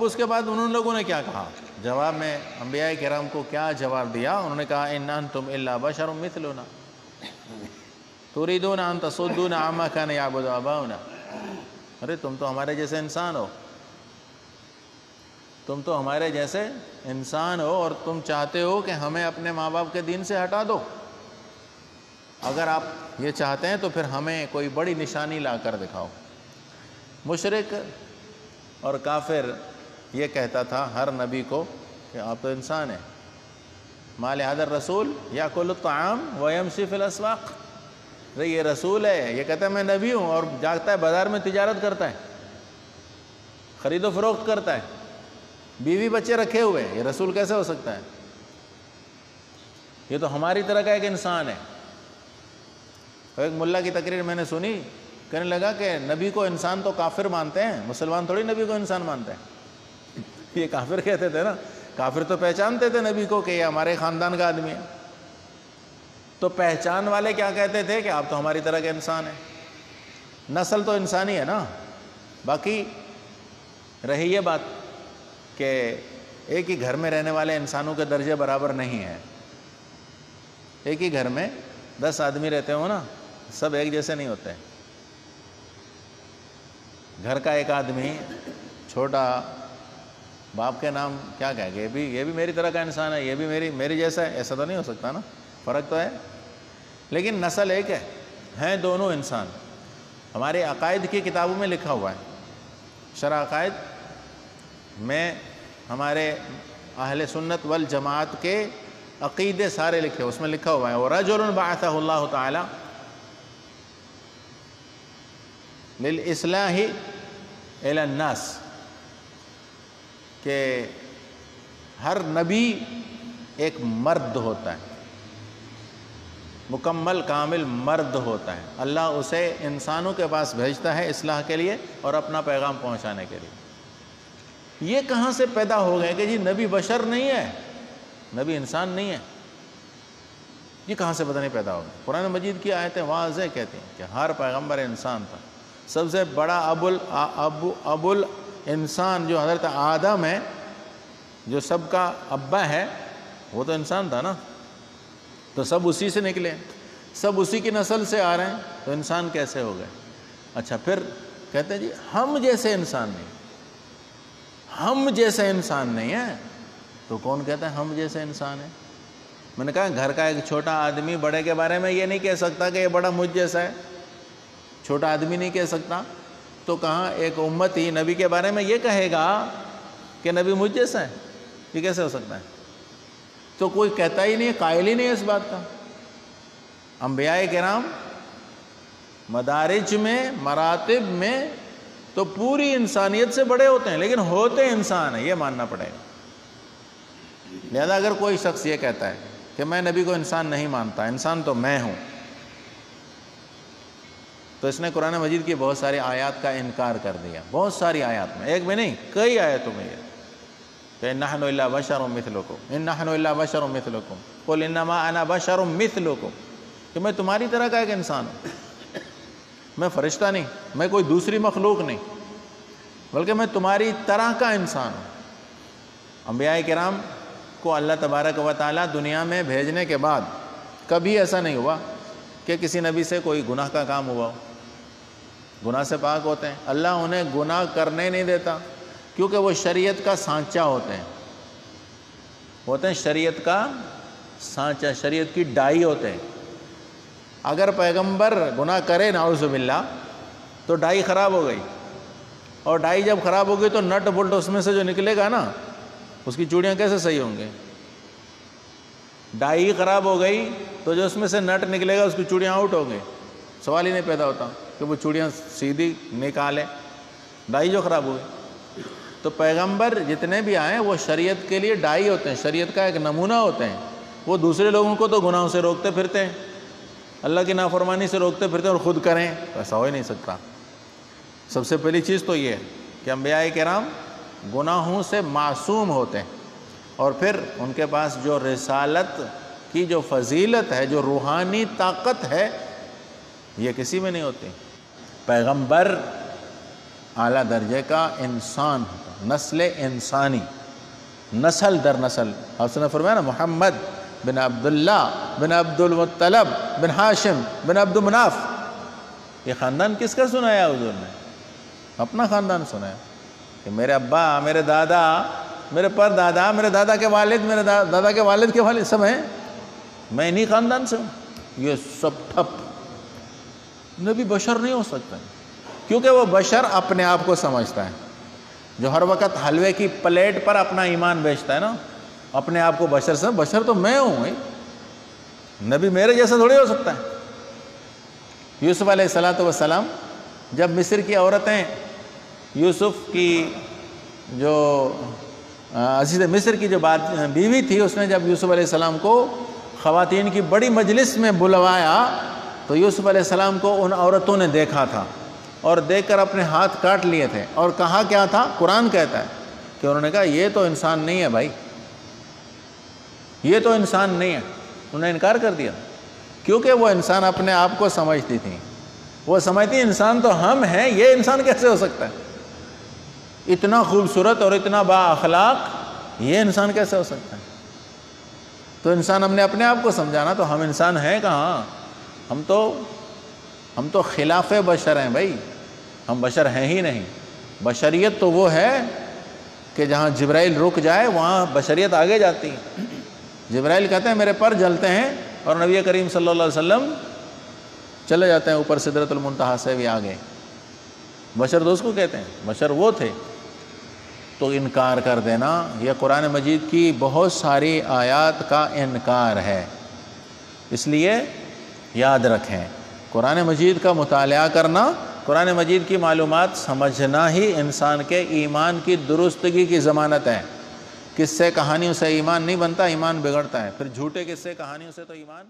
اب اس کے بعد انہوں لوگوں نے کیا کہا جواب میں؟ انبیاء کرام کو کیا جواب دیا؟ انہوں نے کہا ان انتم الا بشر مثلنا تريدون ان تصدون عما كان يعبد آباؤنا. ارے تم تو ہمارے جیسے انسان ہو، تم تو ہمارے جیسے انسان ہو اور تم چاہتے ہو کہ ہمیں اپنے ماں باپ کے دین سے ہٹا دو. اگر آپ یہ چاہتے ہیں تو پھر ہمیں کوئی بڑی نشانی لا کر دکھاؤ. مشرک اور کافر یہ کہتا تھا ہر نبی کو کہ آپ تو انسان ہیں. ما لهذا الرسول یاکل الطعام ویمشی فی الاسواق. یہ رسول ہے، یہ کہتا ہے میں نبی ہوں اور جاتا ہے بازار میں تجارت کرتا ہے، خرید و فروخت کرتا ہے، بیوی بچے رکھے ہوئے ہیں، یہ رسول کیسے ہو سکتا ہے؟ یہ تو ہماری طرح کا ایک انسان ہے. ایک ملا کی تقریر میں نے سنی، کہنے لگا کہ نبی کو انسان تو کافر مانتے ہیں، مسلمان تھوڑی نبی کو انسان مانتے ہیں. یہ کافر کہتے تھے نا، کافر تو پہچانتے تھے نبی کو کہ یہ ہمارے خاندان کا آدمی ہے. تو پہچان والے کیا کہتے تھے کہ آپ تو ہماری طرح کے انسان ہیں. نسل تو انسانی ہے نا. باقی رہی یہ بات کہ ایک ہی گھر میں رہنے والے انسانوں کے درجے برابر نہیں ہیں. ایک ہی گھر میں 10 آدمی رہتے ہوں نا، سب ایک جیسے نہیں ہوتے. گھر کا ایک آدمی چھوٹا باپ کے نام کیا کہے گا، یہ بھی میری طرح کا انسان ہے، یہ بھی میری جیسا ہے، ایسا تو نہیں ہو سکتا نا. فرق تو ہے، لیکن نسل ایک ہے، ہیں دونوں انسان. ہمارے عقائد کی کتابوں میں لکھا ہوا ہے، شرح عقائد میں ہمارے اہل سنت والجماعت کے عقیدے سارے لکھے، اس میں لکھا ہوا ہے وَرَجُلٌ بَعَثَهُ اللَّهُ تَعَالَى لِلْإِصْلَاحِ إِلَى النَّاسِ، کہ ہر نبی ایک مرد ہوتا ہے، مکمل کامل مرد ہوتا ہے. اللہ اسے انسانوں کے پاس بھیجتا ہے اصلاح کے لیے اور اپنا پیغام پہنچانے کے لیے. یہ کہاں سے پیدا ہو گئے کہ جی نبی بشر نہیں ہے، نبی انسان نہیں ہے؟ یہ کہاں سے پتہ نہیں پیدا ہو گیا؟ قرآن مجید کی آیتیں واضح کہتی ہیں کہ ہر پیغمبر انسان تھا. سب سے بڑا ابو الانسان جو حضرت آدم ہے، جو سب کا ابا ہے، وہ تو انسان تھا نا. تو سب اسی سے نکلے، سب اسی کی نسل سے آ رہے ہیں، تو انسان کیسے ہو گئے؟ اچھا پھر کہتے ہیں جی ہم جیسے انسان نہیں، ہم جیسے انسان نہیں ہے. تو کون کہتا ہے ہم جیسے انسان ہے؟ میں نے کہا گھر کا ایک چھوٹا آدمی بڑے کے بارے میں یہ نہیں کہہ سکتا کہ یہ بڑا مجھ جیسا ہے، چھوٹا آدمی نہیں کہہ سکتا. تو کہاں ایک امتی نبی کے بارے میں یہ کہے گا کہ نبی مجھ جیسا ہے؟ یہ کیسے ہو سکتا ہے؟ تو کوئی کہتا ہی نہیں، قائل ہی نہیں ہے اس بات کا. انبیاء کرام مدارج میں، مراتب میں تو پوری انسانیت سے بڑے ہوتے ہیں، لیکن ہوتے انسان ہیں، یہ ماننا پڑے گا. لہذا اگر کوئی شخص یہ کہتا ہے کہ میں نبی کو انسان نہیں مانتا، انسان تو میں ہوں، تو اس نے قرآن مجید کی بہت ساری آیات کا انکار کر دیا. بہت ساری آیات میں، ایک میں نہیں کئی آیتوں میں یہ کہ ان نحن الا بشر مثلکم، ان نحن الا بشر مثلکم قل انما انا بشر مثلکم، کہ میں تمہاری طرح کا ایک انسان ہوں، میں فرشتہ نہیں، میں کوئی دوسری مخلوق نہیں، بلکہ میں تمہاری طرح کا انسان ہوں. انبیاء کرام کو اللہ تبارک و تعالیٰ دنیا میں بھیجنے کے بعد کبھی ایسا نہیں ہوا کہ کسی نبی سے کوئی گناہ کا کام ہوا ہو. گناہ سے پاک ہوتے ہیں، اللہ انہیں گناہ کرنے نہیں دیتا، کیونکہ وہ شریعت کا سانچہ ہوتے ہیں شریعت کا سانچہ، شریعت کی ڈائی ہوتے ہیں. اگر پیغمبر گناہ کرے نعوذ باللہ تو ڈائی خراب ہو گئی، اور ڈائی جب خراب ہو گئی تو نٹ بولٹ اس میں سے جو نکلے گا نا، اس کی چوڑیاں کیسے صحیح ہوں گے؟ ڈائی خراب ہو گئی تو جو اس میں سے نٹ نکلے گا اس کی چوڑیاں آؤٹ ہو گئی. سوال ہی نہیں پیدا ہوتا کہ وہ چوڑیاں سیدھی نکالے، ڈائی جو خراب ہو گئی. تو پیغمبر جتنے بھی آئے وہ شریعت کے لیے ڈائی ہوتے ہیں، شریعت کا ایک نمونہ ہوتے ہیں. وہ دوسرے لوگوں کو تو گناہوں سے روکتے پھرتے ہیں، اللہ کی نافرمانی سے روکتے پھرتے ہیں، اور خود کریں تو ایسا ہو ہی نہیں سکتا. سب سے پہلی چیز تو یہ ہے کہ انبیاء کرام گناہوں سے معصوم ہوتے ہیں، اور پھر ان کے پاس جو رسالت کی جو فضیلت ہے، جو روحانی طاقت ہے، یہ کسی میں نہیں ہوتی. پیغمبر اعلیٰ درجے کا انسان ہوتا، نسل انسانی، نسل در نسل. آپ نے فرمایا نا محمد بن عبداللہ بن عبد المطلب بن ہاشم بن عبد مناف. یہ خاندان کس کا سنایا حضور نے؟ اپنا خاندان سنایا کہ میرے ابا، میرے دادا، میرے پر دادا، میرے دادا کے والد، میرے دادا کے والد کے والد سب ہیں، میں انہی خاندان سے ہوں. یہ سب ٹھپ. نبی بشر نہیں ہو سکتا کیونکہ وہ بشر اپنے آپ کو سمجھتا ہے. جو ہر وقت حلوے کی پلیٹ پر اپنا ایمان بیچتا ہے نا، اپنے آپ کو بشر سے، بشر تو میں ہوں. نبی میرے جیسا تھوڑی ہو سکتا ہے. یوسف علیہ السلام جب مصر کی عورتیں یوسف کی جو عزیز مصر کی جو بیوی تھی، اس نے جب یوسف علیہ السلام کو خواتین کی بڑی مجلس میں بلوایا تو یوسف علیہ السلام کو ان عورتوں نے دیکھا تھا اور دیکھ کر اپنے ہاتھ کاٹ لیے تھے. اور کہا کیا تھا؟ قرآن کہتا ہے کہ انہوں نے کہا یہ تو انسان نہیں ہے بھائی، یہ تو انسان نہیں ہے. انہوں نے انکار کر دیا کیونکہ وہ انسان اپنے آپ کو سمجھتی تھی. وہ سمجھتی انسان تو ہم ہیں، یہ انسان کیسے ہو سکتا ہے؟ اتنا خوبصورت اور اتنا با اخلاق، یہ انسان کیسے ہو سکتا ہے؟ تو انسان ہم نے اپنے آپ کو سمجھانا، تو ہم انسان ہیں کہاں؟ ہم تو خلاف بشر ہیں بھائی، ہم بشر ہیں ہی نہیں. بشریت تو وہ ہے کہ جہاں جبرائیل رک جائے وہاں بشریت آگے جاتی ہے. جبرائیل کہتے ہیں میرے پر جلتے ہیں اور نبی کریم صلی اللہ علیہ وسلم چلے جاتے ہیں اوپر سدرۃ المنتہا سے بھی آگے. بشر دوست کو کہتے ہیں، بشر وہ تھے. تو انکار کر دینا یہ قرآن مجید کی بہت ساری آیات کا انکار ہے. اس لیے یاد رکھیں، قرآن مجید کا مطالعہ کرنا، قرآن مجید کی معلومات سمجھنا ہی انسان کے ایمان کی درستگی کی ضمانت ہے. قصے کہانیوں سے ایمان نہیں بنتا، ایمان بگڑتا ہے. پھر جھوٹے قصے کہانیوں سے تو ایمان